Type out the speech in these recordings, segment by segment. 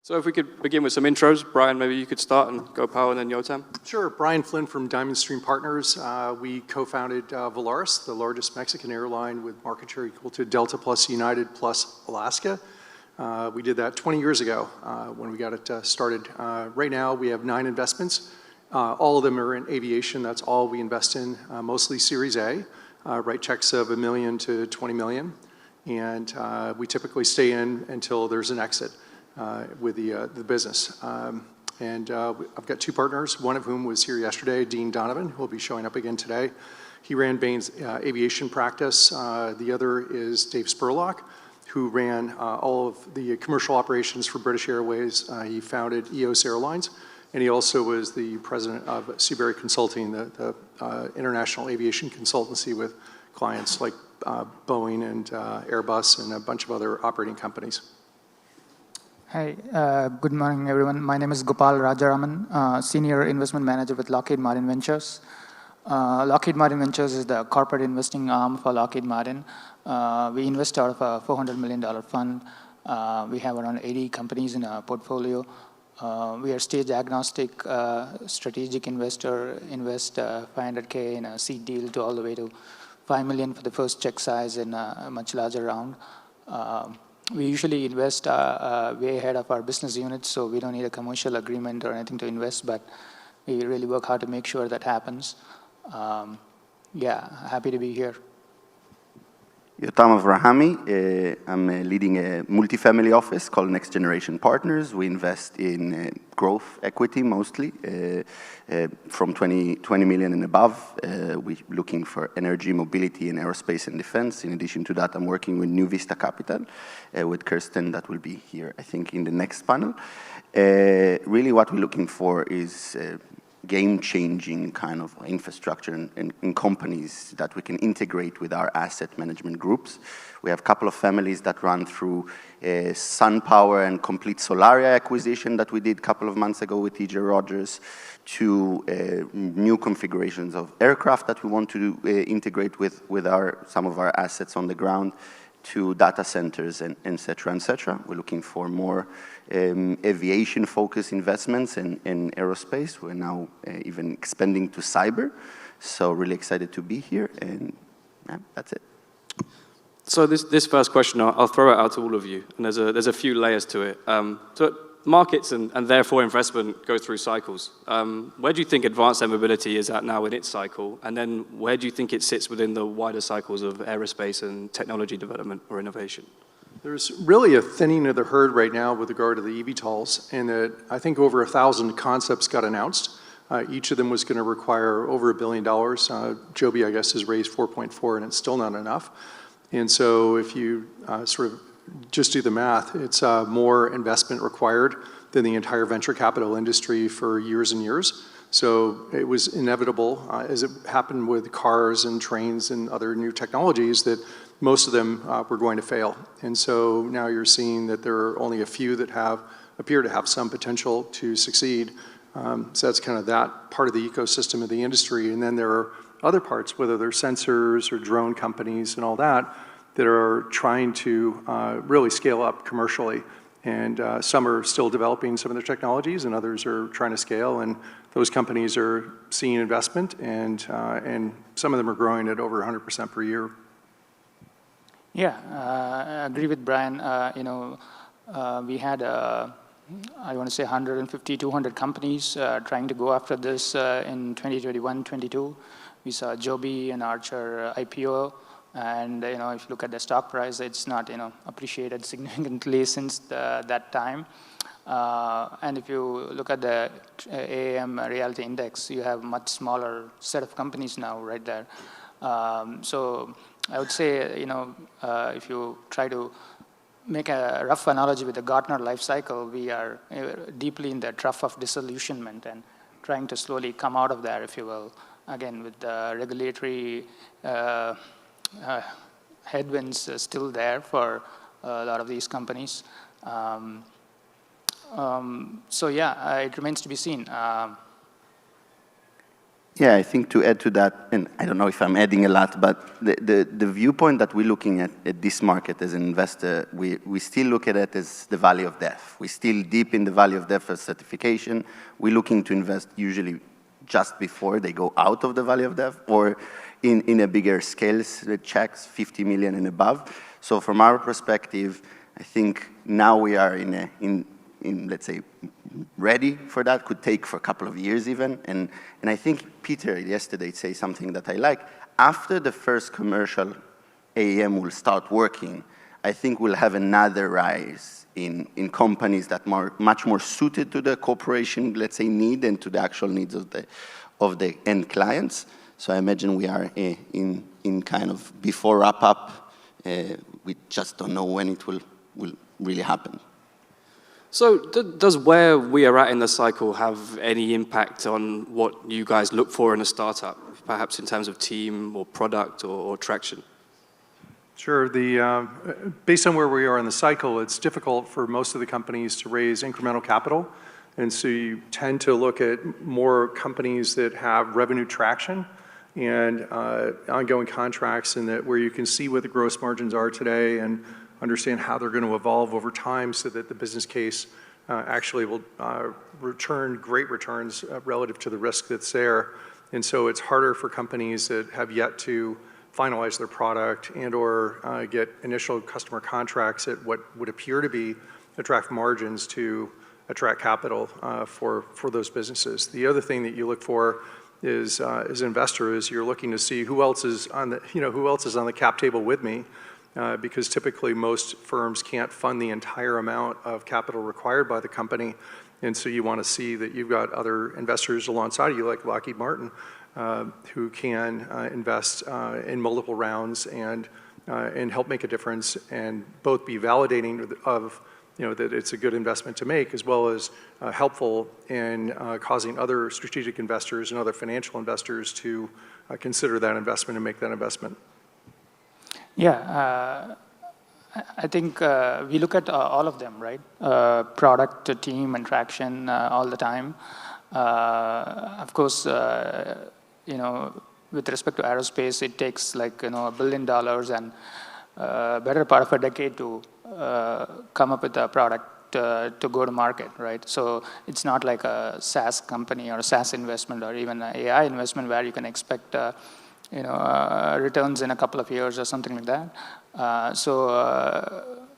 So if we could begin with some intros. Brian, maybe you could start, and Gopal, and then Yotam. Sure. Brian Flynn from Diamond Stream Partners. We co-founded Volaris, the largest Mexican airline with market share equal to Delta plus United plus Alaska. We did that 20 years ago when we got it started. Right now, we have 9 investments. All of them are in aviation. That's all we invest in, mostly Series A. Write checks of $1 million to $20 million. And we typically stay in until there's an exit with the business. I've got 2 partners, one of whom was here yesterday, Dean Donovan, who will be showing up again today. He ran Bain's aviation practice. The other is Dave Spurlock, who ran all of the commercial operations for British Airways. He founded EOS Airlines, and he also was the president of Seabury Consulting, the international aviation consultancy with clients like Boeing and Airbus and a bunch of other operating companies. Hi, good morning, everyone. My name is Gopal Rajaraman, Senior Investment Manager with Lockheed Martin Ventures. Lockheed Martin Ventures is the corporate investing arm for Lockheed Martin. We invest out of a $400 million fund. We have around 80 companies in our portfolio. We are stage agnostic, strategic investor, invest $500K in a seed deal to all the way to $5 million for the first check size in a much larger round. We usually invest way ahead of our business units, so we don't need a commercial agreement or anything to invest, but we really work hard to make sure that happens. Yeah, happy to be here. Yotam Avrahami. I'm leading a multifamily office called Next Generation Partners. We invest in growth equity mostly, from 20 million and above. We're looking for energy, mobility, and aerospace and defense. In addition to that, I'm working with New Vista Capital with Kirsten, that will be here, I think, in the next panel. Really what we're looking for is game-changing kind of infrastructure and companies that we can integrate with our asset management groups. We have a couple of families that run through SunPower and Complete Solaria acquisition that we did a couple of months ago with TJ Rogers, to new configurations of aircraft that we want to integrate with some of our assets on the ground, to data centers, and et cetera, et cetera. We're looking for more aviation-focused investments in aerospace. We're now even expanding to cyber. So really excited to be here, and yeah, that's it. So this first question, I'll throw it out to all of you, and there's a few layers to it. So markets and therefore investment go through cycles. Where do you think advanced air mobility is at now in its cycle? And then where do you think it sits within the wider cycles of aerospace and technology development or innovation? There's really a thinning of the herd right now with regard to the eVTOLs, and that I think over 1,000 concepts got announced. Each of them was going to require over $1 billion. Joby, I guess, has raised 4.4, and it's still not enough. And so if you sort of just do the math, it's more investment required than the entire venture capital industry for years and years. So it was inevitable, as it happened with cars and trains and other new technologies, that most of them were going to fail. And so now you're seeing that there are only a few that appear to have some potential to succeed. So that's kind of that part of the ecosystem of the industry. And then there are other parts, whether they're sensors or drone companies and all that, that are trying to really scale up commercially. And some are still developing some of their technologies, and others are trying to scale. And those companies are seeing investment, and some of them are growing at over 100% per year. Yeah, I agree with Brian. We had, I want to say 150, 200 companies trying to go after this in 2021, 22. We saw Joby and Archer IPO. And if you look at the stock price, it's not appreciated significantly since that time. And if you look at the AAM Reality Index, you have a much smaller set of companies now right there. So I would say, if you try to make a rough analogy with the Gartner life cycle, we are deeply in the trough of disillusionment and trying to slowly come out of there, if you will. Again, with the regulatory headwinds still there for a lot of these companies. So yeah, it remains to be seen. Yeah, I think to add to that, and I don't know if I'm adding a lot, but the viewpoint that we're looking at this market as an investor, we still look at it as the valley of death. We're still deep in the valley of death as certification. We're looking to invest usually just before they go out of the valley of death, or in a bigger scale, checks, 50 million and above. So from our perspective, I think now we are in let's say, ready for that, could take for a couple of years even. And I think Peter yesterday said something that I like. After the first commercial AEM will start working, I think we'll have another rise in companies that much more suited to the corporation, let's say, need and to the actual needs of the end clients. So I imagine we are in kind of before wrap up. We just don't know when it will really happen. So does where we are at in the cycle have any impact on what you guys look for in a startup, perhaps in terms of team or product or traction? Sure. Based on where we are in the cycle, it's difficult for most of the companies to raise incremental capital. And so you tend to look at more companies that have revenue traction and ongoing contracts, and that where you can see what the gross margins are today and understand how they're going to evolve over time, so that the business case actually will return great returns relative to the risk that's there. And so it's harder for companies that have yet to finalize their product and or get initial customer contracts at what would appear to be attract margins to attract capital for those businesses. The other thing that you look for is, as an investor, is you're looking to see who else is on the cap table with me. Because typically most firms can't fund the entire amount of capital required by the company. And so you want to see that you've got other investors alongside of you, like Lockheed Martin, who can invest in multiple rounds and help make a difference, and both be validating of that it's a good investment to make, as well as helpful in causing other strategic investors and other financial investors to consider that investment and make that investment. Yeah, I think we look at all of them, right? Product, team, and traction all the time. Of course, with respect to aerospace, it takes like $1 billion and better part of a decade to come up with a product to go to market, right? So it's not like a SaaS company or a SaaS investment or even an AI investment where you can expect returns in a couple of years or something like that.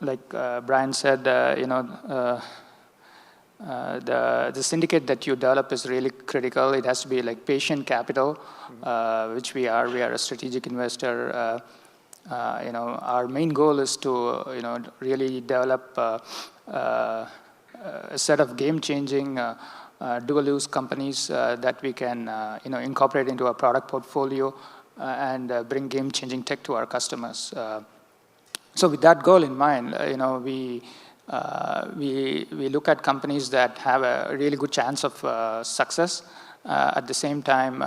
Like Brian said, the syndicate that you develop is really critical. It has to be like patient capital, which we are. We are a strategic investor. Our main goal is to really develop a set of game-changing dual-use companies that we can incorporate into our product portfolio and bring game-changing tech to our customers. So with that goal in mind, we look at companies that have a really good chance of success. At the same time,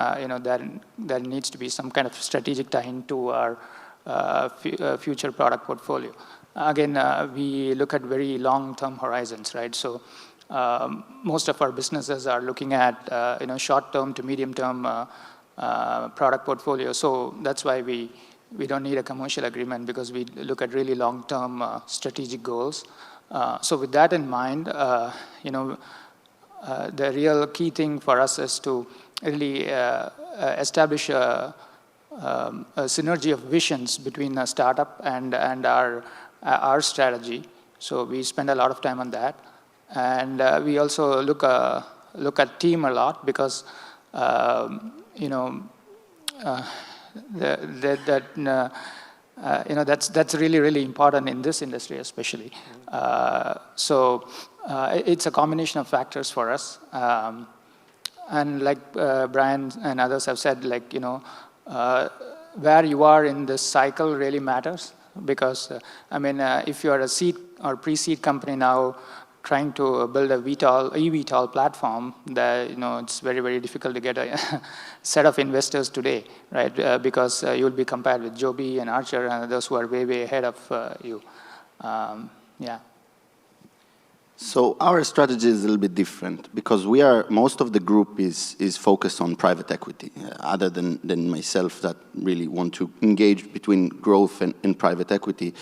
there needs to be some kind of strategic tie-in to our future product portfolio. Again, we look at very long-term horizons, right? So most of our businesses are looking at short-term to medium-term product portfolio. So that's why we don't need a commercial agreement, because we look at really long-term strategic goals. So with that in mind, the real key thing for us is to really establish a synergy of visions between a startup and our strategy. So we spend a lot of time on that. And we also look at team a lot, because that's really, really important in this industry, especially. So it's a combination of factors for us. And like Brian and others have said, where you are in this cycle really matters, because if you are a seed or pre-seed company now trying to build a eVTOL platform, that it's very, very difficult to get a set of investors today, right? Because you'll be compared with Joby and Archer and those who are way, way ahead of you. Yeah. So our strategy is a little bit different because most of the group is focused on private equity, other than myself that really want to engage between growth and private equity.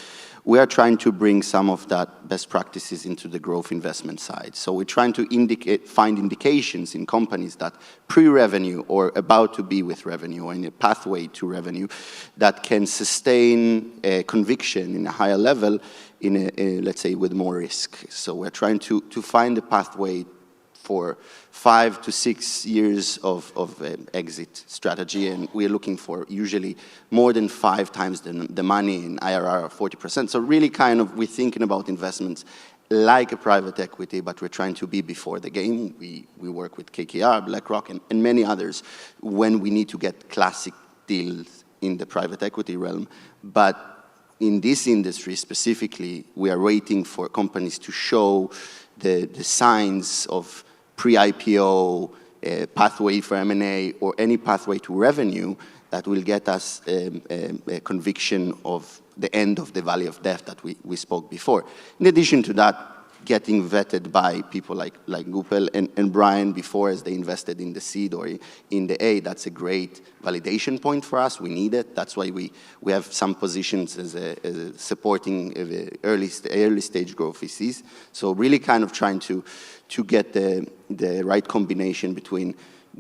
We are trying to bring some of that best practices into the growth investment side. So we're trying to find indications in companies that pre-revenue or about to be with revenue or in a pathway to revenue that can sustain a conviction in a higher level in let's say, with more risk. So we're trying to find a pathway for 5 to 6 years of exit strategy, and we're looking for usually more than 5 times the money in IRR of 40%. So really kind of we're thinking about investments like a private equity, but we're trying to be before the game. We work with KKR, BlackRock, and many others when we need to get classic deals in the private equity realm. But in this industry specifically, we are waiting for companies to show the signs of pre-IPO, pathway for M&A, or any pathway to revenue that will get us a conviction of the end of the valley of death that we spoke before. In addition to that, getting vetted by people like Gupel and Brian before as they invested in the seed or in the A, that's a great validation point for us. We need it. That's why we have some positions as a supporting early stage growth VCs. So really kind of trying to get the right combination between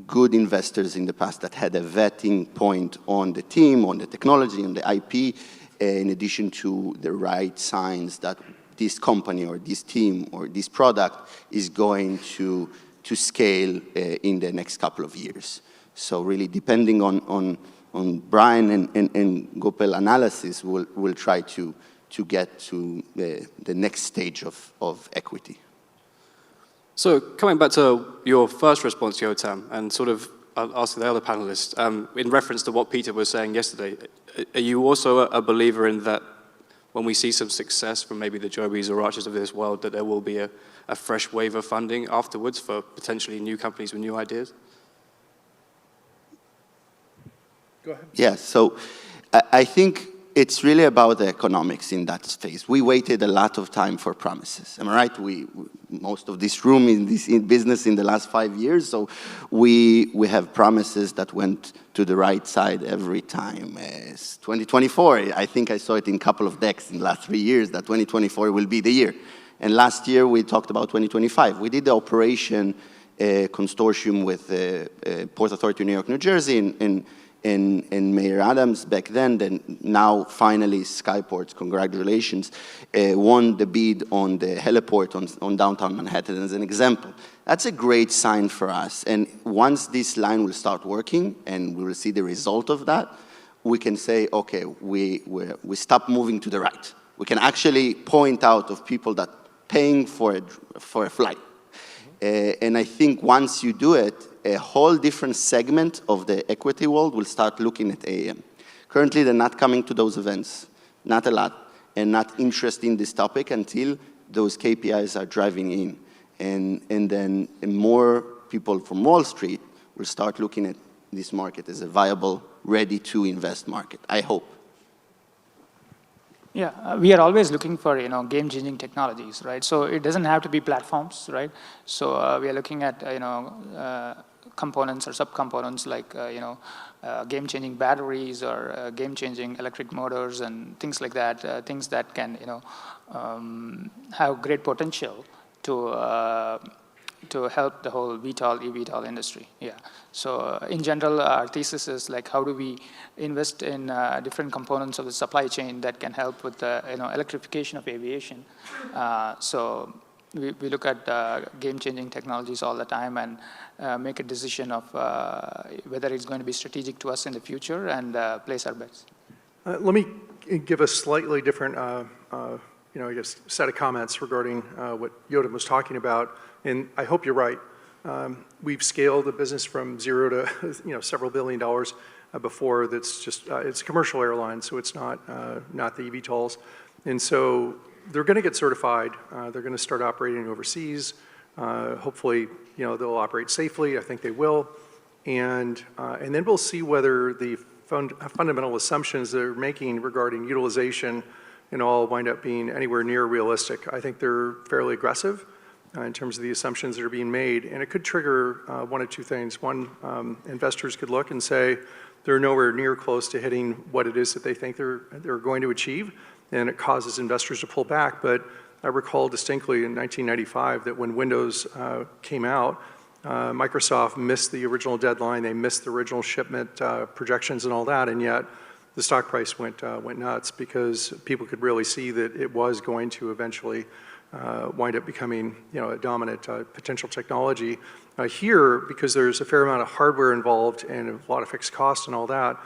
good investors in the past that had a vetting point on the team, on the technology, on the IP, in addition to the right signs that this company or this team or this product is going to scale in the next couple of years. So really depending on Brian and Gopal analysis, we'll try to get to the next stage of equity. So coming back to your first response, Yotam, and sort of I'll ask the other panelists, in reference to what Peter was saying yesterday, are you also a believer in that when we see some success from maybe the Jobies or Archers of this world, that there will be a fresh wave of funding afterwards for potentially new companies with new ideas? Go ahead. Yeah, so I think it's really about the economics in that phase. We waited a lot of time for promises. Am I right? Most of this room in business in the last 5 years, so we have promises that went to the right side every time. 2024, I think I saw it in a couple of decks in the last 3 years that 2024 will be the year. And last year we talked about 2025. We did the operation consortium with Port Authority of New York, New Jersey, and Mayor Adams back then now finally Skyports, congratulations, won the bid on the heliport on downtown Manhattan as an example. That's a great sign for us. And once this line will start working and we will see the result of that, we can say, okay, we stop moving to the right. We can actually point out of people that paying for a flight. And I think once you do it, a whole different segment of the equity world will start looking at AAM. Currently, they're not coming to those events, not a lot, and not interested in this topic until those KPIs are driving in. And then more people from Wall Street will start looking at this market as a viable, ready-to-invest market, I hope. Yeah, we are always looking for, game-changing technologies, right? So it doesn't have to be platforms, right? So we are looking at, components or subcomponents like, game-changing batteries or game-changing electric motors and things like that, things that can, have great potential to help the whole VTOL, eVTOL industry. Yeah. So in general, our thesis is like, how do we invest in different components of the supply chain that can help with the electrification of aviation? So we look at game-changing technologies all the time and make a decision of whether it's going to be strategic to us in the future and place our bets. Let me give a slightly different, I guess, set of comments regarding what Yotam was talking about. And I hope you're right. We've scaled the business from zero to several $billion before. That's just it's a commercial airline, so it's not the eVTOLs. And so they're going to get certified. They're going to start operating overseas. Hopefully, they'll operate safely. I think they will. And then we'll see whether the fundamental assumptions they're making regarding utilization and all wind up being anywhere near realistic. I think they're fairly aggressive. in terms of the assumptions that are being made. And it could trigger one of two things. One, investors could look and say they're nowhere near close to hitting what it is that they think they're going to achieve, and it causes investors to pull back. But I recall distinctly in 1995 that when Windows came out, Microsoft missed the original deadline, they missed the original shipment projections and all that, and yet the stock price went nuts because people could really see that it was going to eventually wind up becoming, a dominant potential technology. Here, because there's a fair amount of hardware involved and a lot of fixed costs and all that,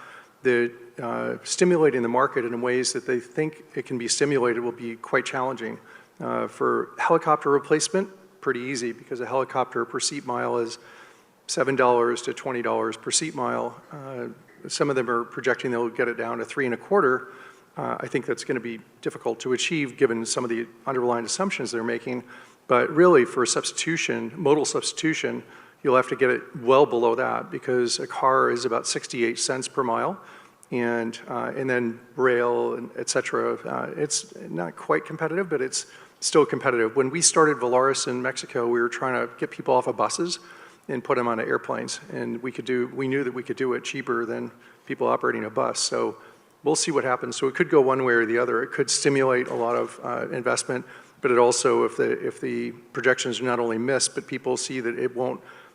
stimulating the market in ways that they think it can be stimulated will be quite challenging. For helicopter replacement, pretty easy because a helicopter per seat mile is $7 to $20 per seat mile. Some of them are projecting they'll get it down to $3.25. I think that's going to be difficult to achieve given some of the underlying assumptions they're making. But really, for substitution, modal substitution, you'll have to get it well below that because a car is about 68 cents per mile, and then rail, and et cetera. It's not quite competitive, but it's still competitive. When we started Volaris in Mexico, we were trying to get people off of buses and put them on airplanes, and we knew that we could do it cheaper than people operating a bus. So we'll see what happens. So it could go one way or the other. It could stimulate a lot of investment, but it also, if the projections are not only missed, but people see that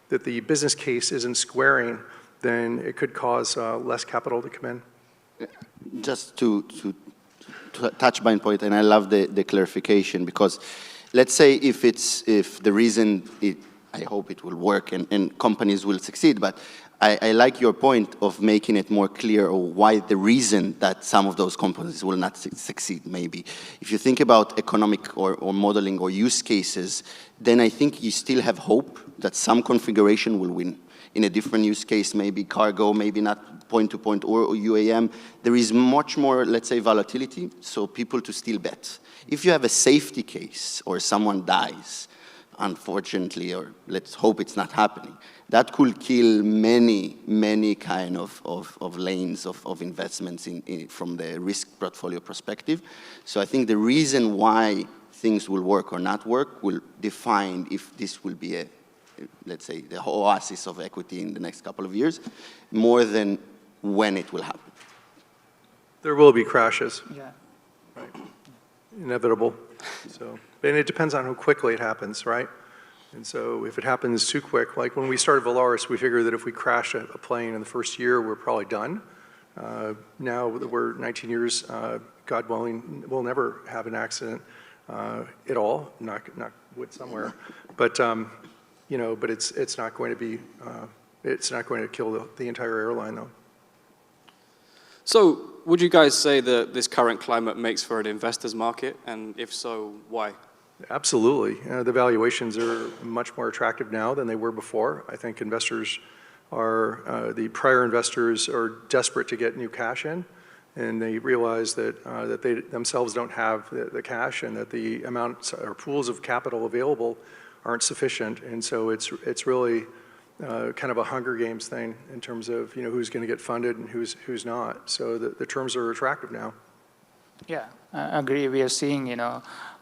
that the business case isn't squaring, then it could cause less capital to come in. Just to touch my point, and I love the clarification, because let's say if the reason I hope it will work and companies will succeed, but I like your point of making it more clear why the reason that some of those companies will not succeed maybe. If you think about economic or modeling or use cases, then I think you still have hope that some configuration will win. In a different use case, maybe cargo, maybe not point-to-point or UAM, there is much more, let's say, volatility, so people to still bet. If you have a safety case or someone dies, unfortunately, or let's hope it's not happening, that could kill many kind of lanes of investments from the risk portfolio perspective. So I think the reason why things will work or not work will define if this will be let's say, the oasis of equity in the next couple of years, more than when it will happen. There will be crashes. Yeah. Right. Inevitable. So, and it depends on how quickly it happens, right? And so if it happens too quick, like when we started Volaris, we figured that if we crash a plane in the first year, we're probably done. Now that we're 19 years, God willing, we'll never have an accident at all, not with somewhere. But but it's not going to be, it's not going to kill the entire airline, though. So would you guys say that this current climate makes for an investor's market? And if so, why? Absolutely. The valuations are much more attractive now than they were before. I think investors the prior investors are desperate to get new cash in, and they realize that they themselves don't have the cash and that the amounts or pools of capital available aren't sufficient. And so it's really kind of a Hunger Games thing in terms of who's going to get funded and who's not. So the terms are attractive now. Yeah, I agree. We are seeing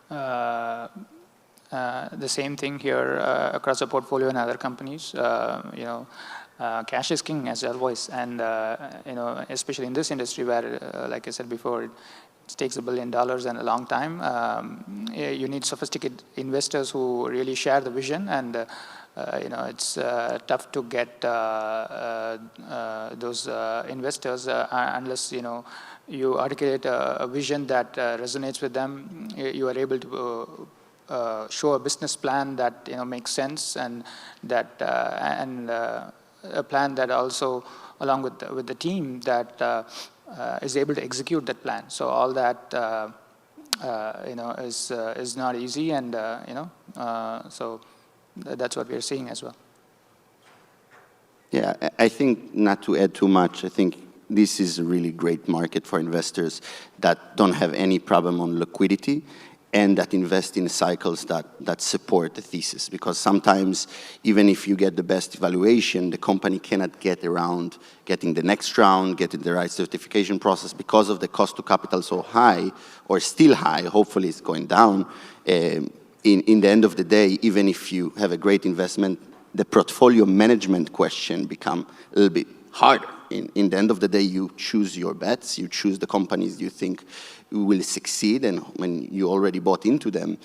the same thing here across the portfolio in other companies. Cash is king as always, and especially in this industry where, like I said before, it takes $1 billion and a long time. You need sophisticated investors who really share the vision, and it's tough to get those investors unless you articulate a vision that resonates with them. You are able to show a business plan that makes sense, and that a plan that also, along with the team, that is able to execute that plan. So all that is not easy, and so that's what we're seeing as well. Yeah, I think, not to add too much, I think this is a really great market for investors that don't have any problem on liquidity and that invest in cycles that support the thesis. Because sometimes, even if you get the best valuation, the company cannot get around getting the next round, getting the right certification process because of the cost to capital so high, or still high, hopefully it's going down. in the end of the day, even if you have a great investment, the portfolio management question become a little bit harder. In the end of the day, you choose your bets, you choose the companies you think will succeed, and when you already bought into them,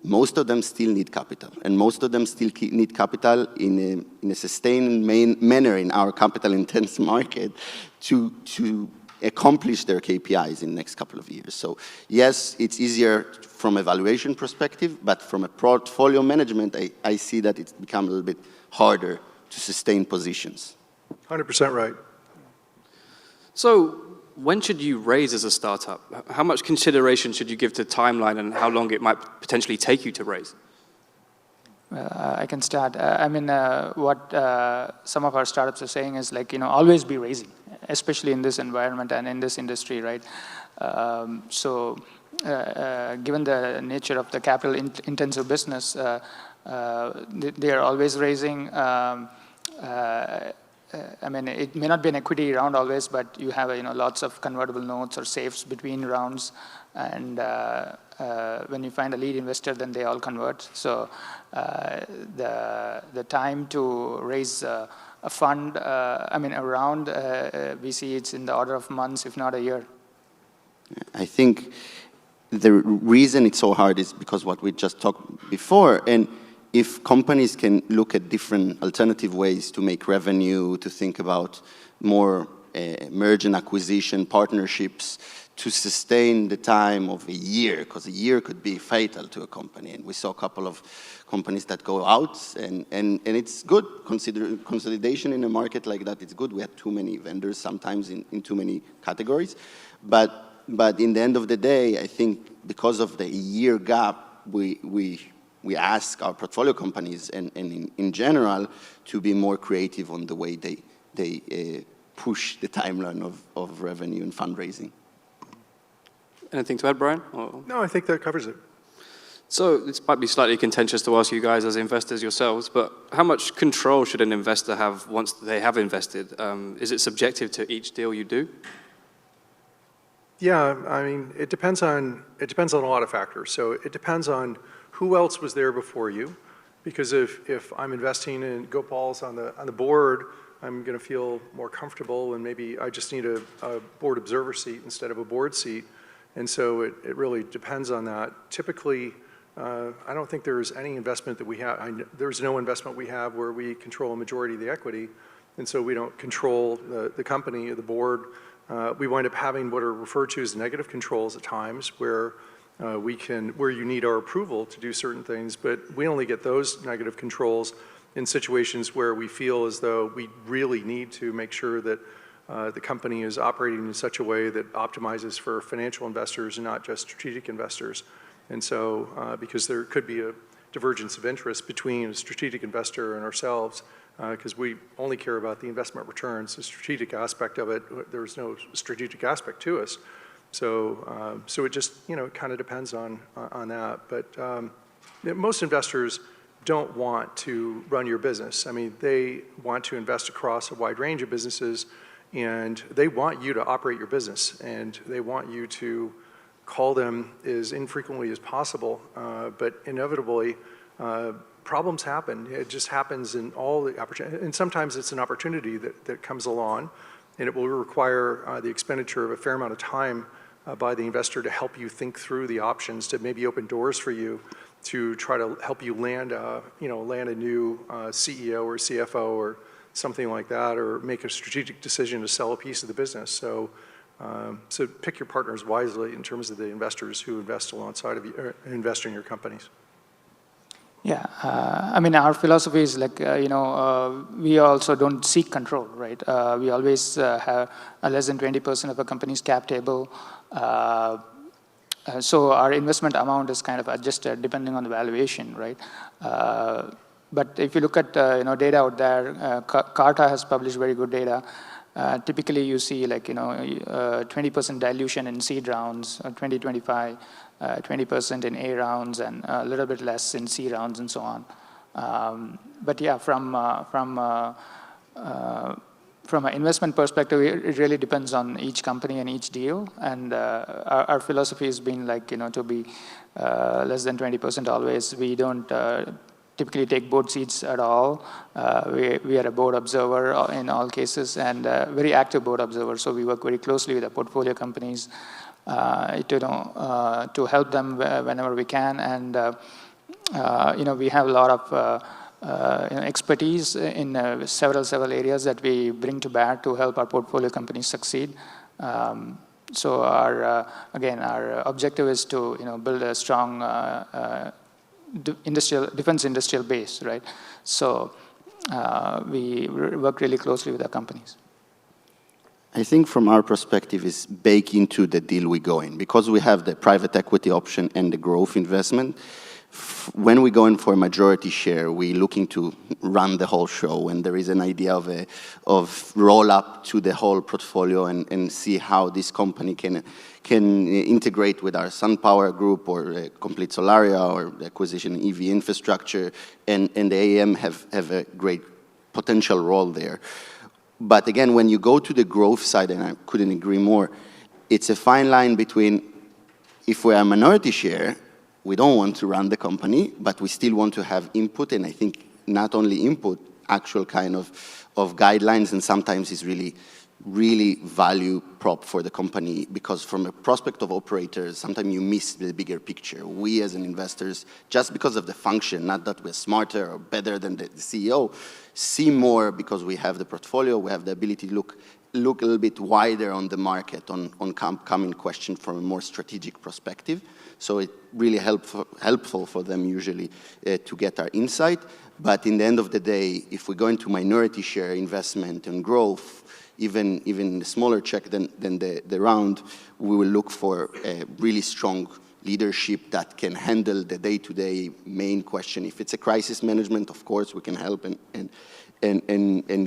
most of them still need capital, and most of them still need capital in a sustained manner in our capital-intense market to accomplish their KPIs in the next couple of years. So yes, it's easier from a valuation perspective, but from a portfolio management, I see that it's become a little bit harder to sustain positions. 100% right. So when should you raise as a startup? How much consideration should you give to timeline and how long it might potentially take you to raise? I can start. I mean, what some of our startups are saying is like, always be raising, especially in this environment and in this industry, right? Given the nature of the capital-intensive business, they are always raising. I mean, it may not be an equity round always, but you have lots of convertible notes or safes between rounds, and when you find a lead investor, then they all convert. So the time to raise a fund, I mean, around we see it's in the order of months, if not a year. I think the reason it's so hard is because what we just talked before, and if companies can look at different alternative ways to make revenue, to think about more merge and acquisition partnerships, to sustain the time of a year, because a year could be fatal to a company. And we saw a couple of companies that go out, and it's good. Consolidation in a market like that, it's good. We have too many vendors sometimes in too many categories. But in the end of the day, I think because of the year gap, we ask our portfolio companies and in general to be more creative on the way they push the timeline of revenue and fundraising. Anything to add, Brian? Or? No, I think that covers it. So this might be slightly contentious to ask you guys as investors yourselves, but how much control should an investor have once they have invested? Is it subjective to each deal you do? Yeah, I mean, it depends on a lot of factors. So it depends on who else was there before you, because if I'm investing in Gopal's on the board, I'm going to feel more comfortable, and maybe I just need a board observer seat instead of a board seat. And so it really depends on that. Typically, I don't think there's any investment that we have. There's no investment we have where we control a majority of the equity, and so we don't control the company or the board. We wind up having what are referred to as negative controls at times, where you need our approval to do certain things, but we only get those negative controls in situations where we feel as though we really need to make sure that the company is operating in such a way that optimizes for financial investors and not just strategic investors. And so, because there could be a divergence of interest between a strategic investor and ourselves, because we only care about the investment returns, the strategic aspect of it, there's no strategic aspect to us. So, so it just, it kind of depends on that. But most investors don't want to run your business. I mean, they want to invest across a wide range of businesses, and they want you to operate your business, and they want you to call them as infrequently as possible. But inevitably, problems happen. It just happens in all the opportunities. And sometimes it's an opportunity that comes along, and it will require the expenditure of a fair amount of time by the investor to help you think through the options, to maybe open doors for you, to try to help you land a new CEO or CFO or something like that, or make a strategic decision to sell a piece of the business. So, so pick your partners wisely in terms of the investors who invest alongside of you, or invest in your companies. Yeah, I mean, our philosophy is like, we also don't seek control, right? We always have less than 20% of a company's cap table. So our investment amount is kind of adjusted depending on the valuation, right? But if you look at data out there, Carta has published very good data. Typically, you see like 20% dilution in seed rounds, 20-25, 20% in A rounds, and a little bit less in C rounds, and so on. But yeah, from from an investment perspective, it really depends on each company and each deal. And our philosophy has been like, to be less than 20% always. We don't typically take board seats at all. We are a board observer in all cases, and very active board observer. So we work very closely with the portfolio companies to help them whenever we can. And we have a lot of expertise in several areas that we bring to bear to help our portfolio companies succeed. So our objective is to build a strong defense industrial base, right? So we work really closely with our companies. I think from our perspective is bake into the deal we go in. Because we have the private equity option and the growth investment, when we go in for a majority share, we're looking to run the whole show, and there is an idea of roll up to the whole portfolio and see how this company can integrate with our SunPower group or complete Solaria or the acquisition EV infrastructure, and the AM have a great potential role there. But again, when you go to the growth side, and I couldn't agree more, it's a fine line between, if we're a minority share, we don't want to run the company, but we still want to have input, and I think not only input, actual kind of guidelines, and sometimes it's really value prop for the company, because from a prospect of operators, sometimes you miss the bigger picture. We as an investors, just because of the function, not that we're smarter or better than the CEO, see more because we have the portfolio, we have the ability to look a little bit wider on the market, on coming question from a more strategic perspective. So it really helpful for them usually to get our insight. But in the end of the day, if we go into minority share investment and growth, even the smaller check than the round, we will look for a really strong leadership that can handle the day-to-day main question. If it's a crisis management, of course, we can help and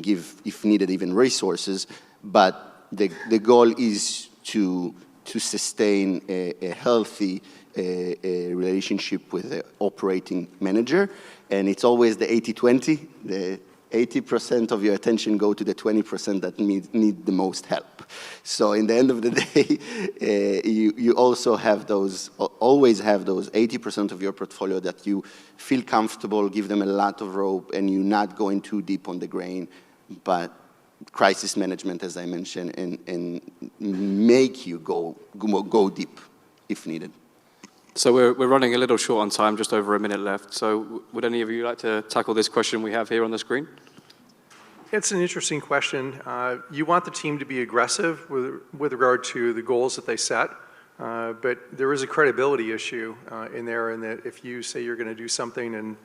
give, if needed, even resources. But the goal is to sustain a healthy relationship with the operating manager. And it's always the 80-20. The 80% of your attention go to the 20% that need the most help. So in the end of the day, you also have always have those 80% of your portfolio that you feel comfortable, give them a lot of rope, and you're not going too deep on the grain. But crisis management, as I mentioned, and make you go deep if needed. So we're running a little short on time, just over a minute left. So would any of you like to tackle this question we have here on the screen? It's an interesting question. You want the team to be aggressive with regard to the goals that they set, but there is a credibility issue in there, in that if you say you're going to do something in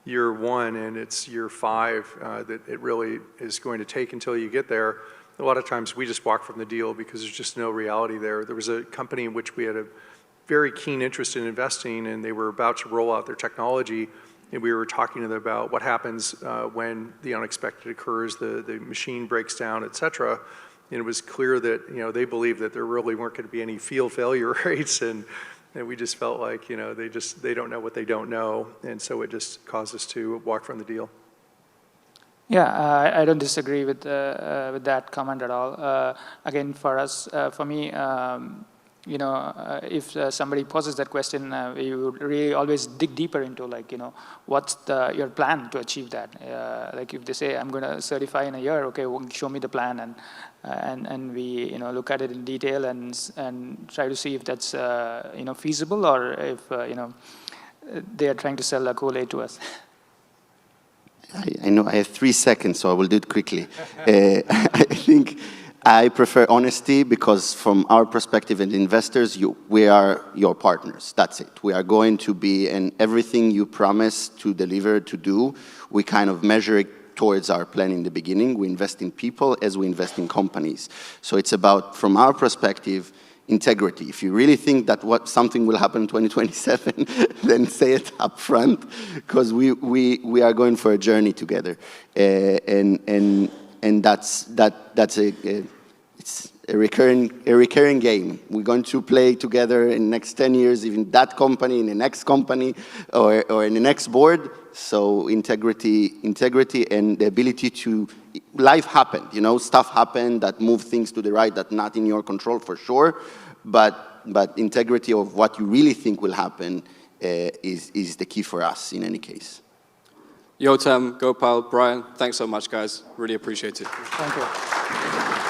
year 1 and it's year 5 that it really is going to take until you get there, a lot of times we just walk from the deal because there's just no reality there. There was a company in which we had a very keen interest in investing, and they were about to roll out their technology, and we were talking to them about what happens when the unexpected occurs, the machine breaks down, et cetera. And it was clear that they believed that there really weren't going to be any field failure rates, and we just felt like they don't know what they don't know, and so it just caused us to walk from the deal. Yeah, I don't disagree with that comment at all. Again, for us, for me. If somebody poses that question, you would really always dig deeper into, what's your plan to achieve that? Like if they say, I'm going to certify in a year, okay, well, show me the plan, and we look at it in detail and try to see if that's feasible, or if they are trying to sell a Kool-Aid to us. I know I have 3 seconds, so I will do it quickly. I think I prefer honesty, because from our perspective as investors, we are your partners. That's it. We are going to be, and everything you promise to deliver, to do, we kind of measure it towards our plan in the beginning. We invest in people as we invest in companies. So it's about, from our perspective, integrity. If you really think that something will happen in 2027, then say it up front, because we are going for a journey together. And that's it's a recurring game. We're going to play together in the next 10 years, even that company, in the next company, or in the next board. So integrity and the ability to life happened, you know, stuff happened that moved things to the right that not in your control for sure, but integrity of what you really think will happen is the key for us in any case. Yotam, Gopal, Brian, thanks so much, guys. Really appreciate it. Thank you.